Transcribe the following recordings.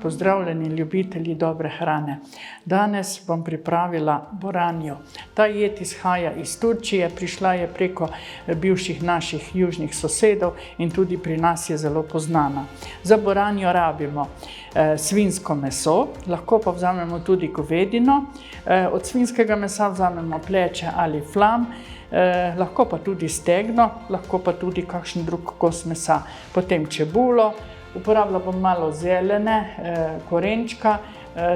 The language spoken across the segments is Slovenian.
pozdravljeni ljubitelji dobre hrane. Danes bom pripravila boranjo. Ta jed izhaja iz Turčije, prišla je preko bivših naših južnih sosedov in tudi pri nas je zelo poznana. Za boranjo rabimo svinjsko meso, lahko pa vzamemo tudi govedino. Od svinjskega mesa vzamemo pleče ali flam, lahko pa tudi stegno, lahko pa tudi kakšen drug kos mesa. Potem čebulo, uporabila bom malo zelene, korenčka,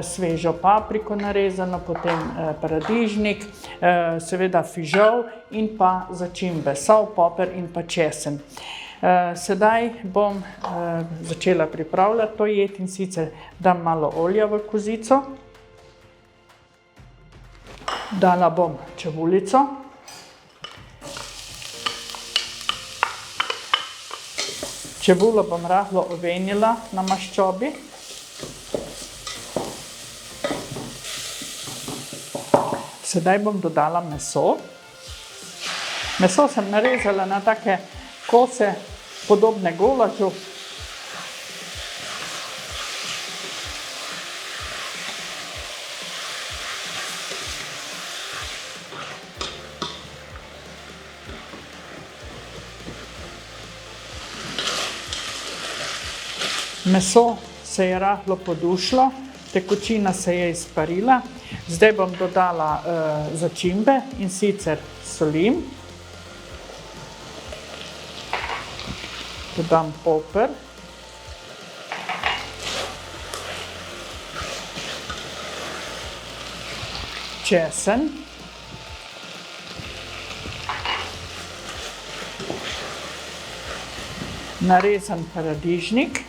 svežo papriko narezano, potem paradižnik, seveda fižol in pa začimbe, sol, poper in pa česen. Sedaj bom začela pripravljati to jed in sicer dam malo olja v kozico, dala bom čebulico, čebulo bom rahlo ovenila na maščobi. Sedaj bom dodala meso. Meso sem narezala na take kose, podobne golažu. Meso se je rahlo podušilo, tekočina se je izparila. Zdaj bom dodala začimbe in sicer solim, dodam poper, česen, narezan paradižnik,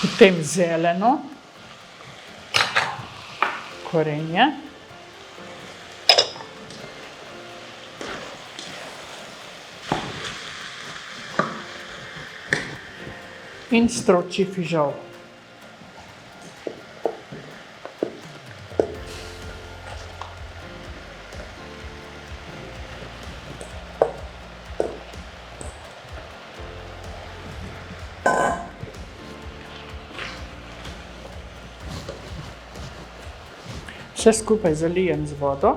potem zeleno, korenje, in stročji fižol. Vse skupaj zalijem z vodo.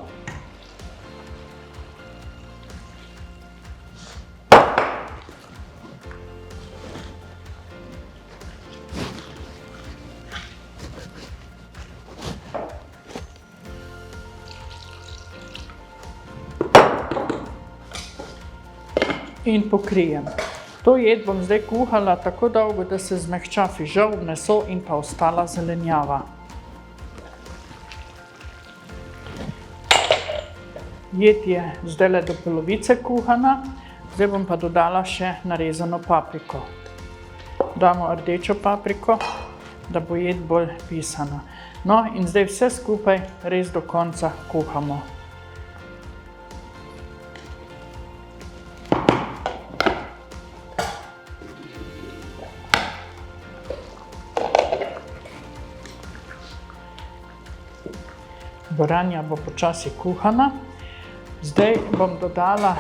In pokrijem. To jed bom zdaj kuhala tako dolgo, da se zmehča fižol, meso in pa ostala zelenjava. Jed je zdajle do polovice kuhana, zdaj bom pa dodala še narezano papriko. Damo rdečo papriko, da bo jed bolj pisana. No in zdaj vse skupaj res do konca kuhamo. Boranja bo počasi kuhana. Zdaj bom dodala,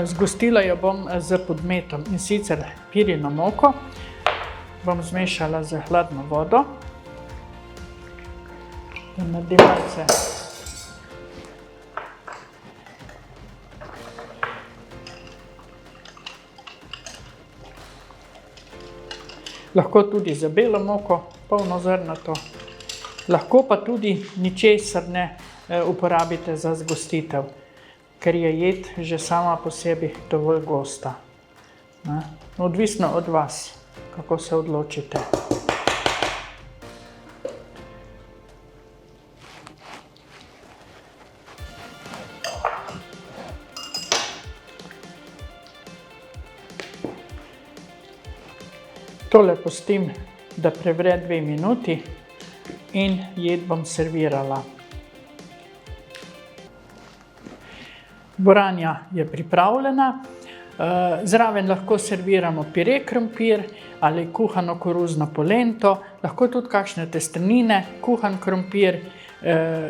zgostila jo bom z podmetom in sicer pirino moko. Bom zmešala z hladno vodo. Naredim malce lahko tudi z belo moko, polnozrnato. Lahko pa tudi ničesar ne uporabite za zgostitev, ker je jed že sama po sebi dovolj gosta. Odvisno od vas, kako se odločite. Tole pustim, da prevre 2 minuti in jed bom servirala. Boranja je pripravljena. Zraven lahko serviramo pire krompir ali kuhano koruzno polento, lahko tudi kakšne testenine, kuhan krompir,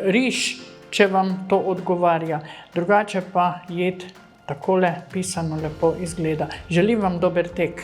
riž, če vam to odgovarja. Drugače pa jed takole pisano lepo izgleda. Želim vam dober tek.